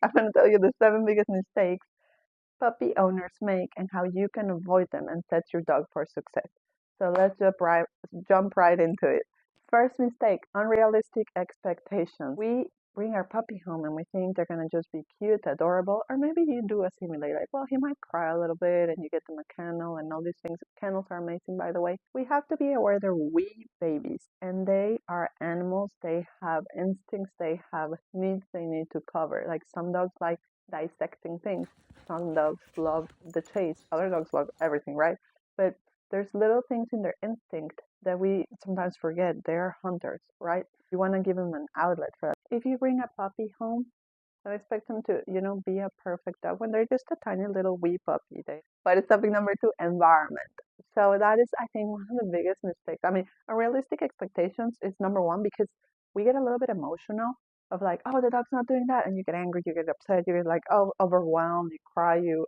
I'm going to tell you the 7 biggest mistakes puppy owners make and how you can avoid them and set your dog for success. So let's jump right into it. First mistake, unrealistic expectations. We bring our puppy home and we think they're going to just be cute, adorable, or maybe you do a simulate, like, well, he might cry a little bit and you get them a kennel and all these things. Kennels are amazing, by the way. We have to be aware they're wee babies and they are animals. They have instincts, they have needs they need to cover. Like some dogs like dissecting things. Some dogs love the chase. Other dogs love everything, right? But there's little things in their instinct that we sometimes forget. They're hunters, right? You want to give them an outlet for that. If you bring a puppy home, don't expect them to, be a perfect dog when they're just a tiny little wee puppy. But it's topic number two, environment. So that is, I think, one of the biggest mistakes. I mean, unrealistic expectations is number one because we get a little bit emotional of like, oh, the dog's not doing that, and you get angry, you get upset, you get like, oh, overwhelmed, you cry, you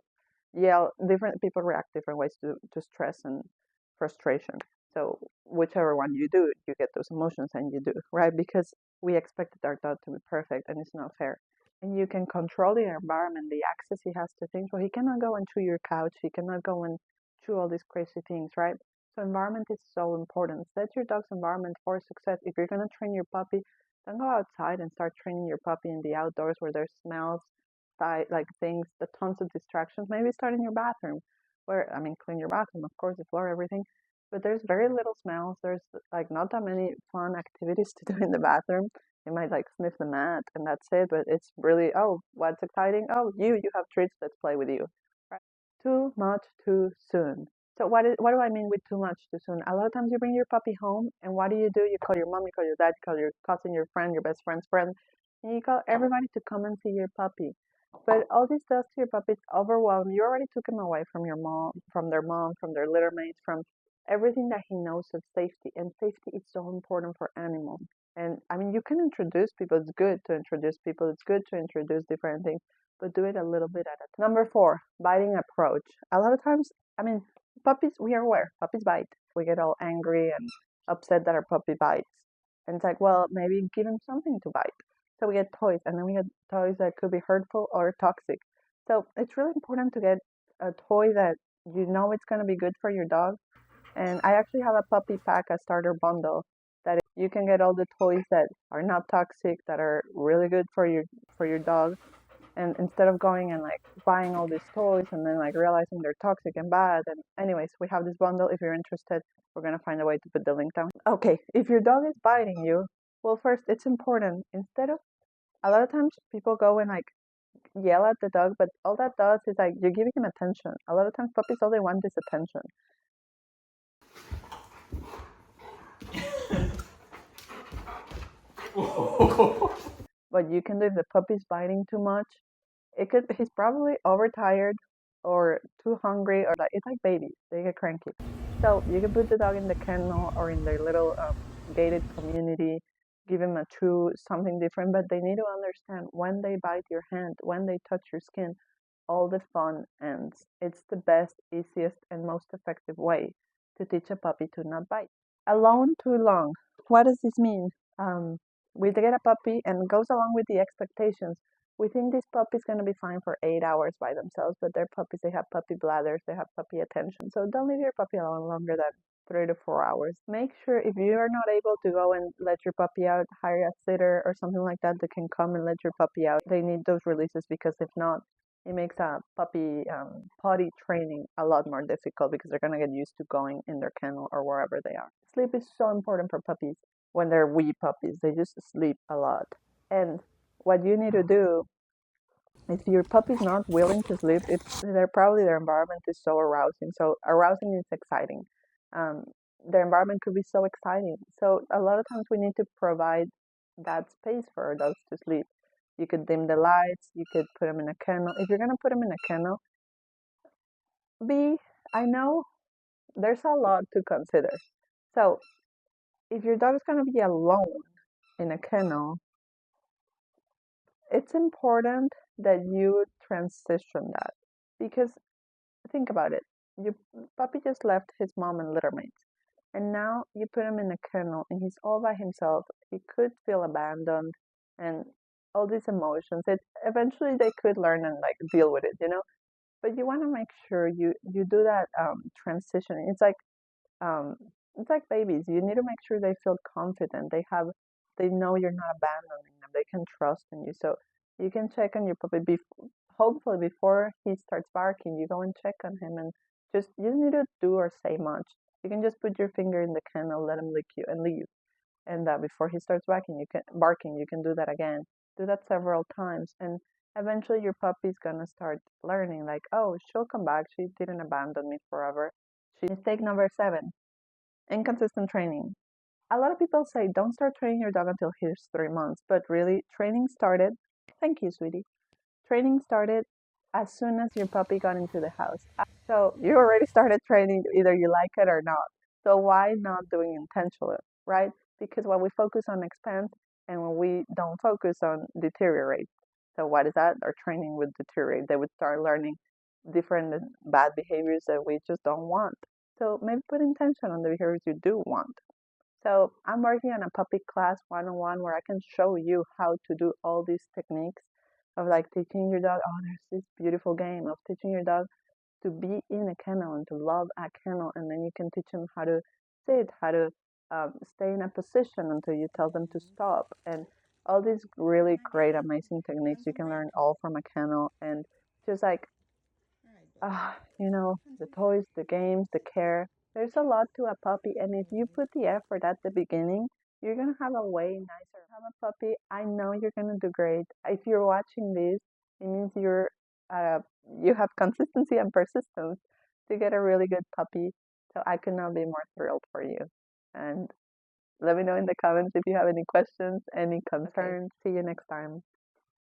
yell. Different people react different ways to stress and frustration. So whichever one you do, you get those emotions and you do, right? Because we expected our dog to be perfect and it's not fair. And you can control the environment, the access he has to things. Well, he cannot go and chew your couch. He cannot go and chew all these crazy things, right? So environment is so important. Set your dog's environment for success. If you're gonna train your puppy, don't go outside and start training your puppy in the outdoors where there's smells, like things, the tons of distractions. Maybe start in your bathroom, where I mean, clean your bathroom, of course, the floor, everything. But there's very little smells. There's like not that many fun activities to do in the bathroom. You might like sniff the mat and that's it. But it's really, oh, what's exciting? Oh, you have treats. Let's play with you. Right? Too much too soon. So what do I mean with too much too soon? A lot of times you bring your puppy home, and what do? You call your mom, you call your dad, you call your cousin, your friend, your best friend's friend, and you call everybody to come and see your puppy. But all this does to your puppy is overwhelm. You already took him away from your mom, from their litter mates, from everything that he knows of safety. And safety is so important for animals. And I mean, you can introduce people. It's good to introduce people. It's good to introduce different things, but do it a little bit at a time. Number four, biting approach. A lot of times, I mean, puppies, we are aware, puppies bite. We get all angry and upset that our puppy bites. And it's like, well, maybe give him something to bite. So we get toys, and then we get toys that could be hurtful or toxic. So it's really important to get a toy that you know it's going to be good for your dog. And I actually have a puppy pack, a starter bundle, that you can get all the toys that are not toxic, that are really good for your dog. And instead of going and like buying all these toys and then like realizing they're toxic and bad. And anyways, we have this bundle. If you're interested, we're gonna find a way to put the link down. Okay, if your dog is biting you, well, first it's important, instead of, a lot of times people go and like yell at the dog, but all that does is like you're giving him attention. A lot of times puppies, all they want is attention. What you can do if the puppy's biting too much, he's probably overtired or too hungry, or like it's like babies, they get cranky. So you can put the dog in the kennel or in their little gated community, give him a chew, something different, but they need to understand when they bite your hand, when they touch your skin, all the fun ends. It's the best, easiest, and most effective way to teach a puppy to not bite. Alone too long. What does this mean? Um, we get a puppy and it goes along with the expectations. We think this puppy is going to be fine for 8 hours by themselves, but they're puppies. They have puppy bladders, they have puppy attention. So don't leave your puppy alone longer than 3 to 4 hours. Make sure if you are not able to go and let your puppy out, hire a sitter or something like that that can come and let your puppy out. They need those releases because if not, it makes a puppy potty training a lot more difficult because they're going to get used to going in their kennel or wherever they are. Sleep is so important for puppies when they're wee puppies. They just sleep a lot. And what you need to do, if your puppy's not willing to sleep, they're probably, their environment is so arousing. So arousing is exciting. Um, their environment could be so exciting. So a lot of times we need to provide that space for our dogs to sleep. You could dim the lights. You could put them in a kennel. If you're gonna put them in a kennel, I know there's a lot to consider. So if your dog is gonna be alone in a kennel, it's important that you transition that, because think about it. Your puppy just left his mom and litter mates, and now you put him in a kennel and he's all by himself. He could feel abandoned, and all these emotions. It eventually they could learn and like deal with it, but you want to make sure you do that transition. Um, it's like babies. You need to make sure they feel confident. They know you're not abandoning them. They can trust in you. So you can check on your puppy. Hopefully, before he starts barking, you go and check on him, and just you don't need to do or say much. You can just put your finger in the kennel, let him lick you, and leave. And before he starts barking, you can do that again. Do that several times, and eventually your puppy's gonna start learning. Like, oh, she'll come back. She didn't abandon me forever. Mistake number 7: inconsistent training. A lot of people say don't start training your dog until he's 3 months, but really, training started. Thank you, sweetie. Training started as soon as your puppy got into the house. So you already started training, either you like it or not. So why not doing intentional, right? Because when we focus on expand and when we don't focus on deteriorate. So what is that? Our training would deteriorate. They would start learning different bad behaviors that we just don't want. So maybe put intention on the behaviors you do want. So I'm working on a puppy class 101 where I can show you how to do all these techniques of like teaching your dog. Oh, there's this beautiful game of teaching your dog to be in a kennel and to love a kennel, and then you can teach them how to sit, how to stay in a position until you tell them to stop, and all these really great, amazing techniques you can learn all from a kennel, and just like the toys, the games, the care. There's a lot to a puppy, and if you put the effort at the beginning, you're gonna have a way nicer. Have a puppy. I know you're gonna do great. If you're watching this, it means uh, you have consistency and persistence to get a really good puppy. So I could not be more thrilled for you. And let me know in the comments if you have any questions, any concerns. See you next time.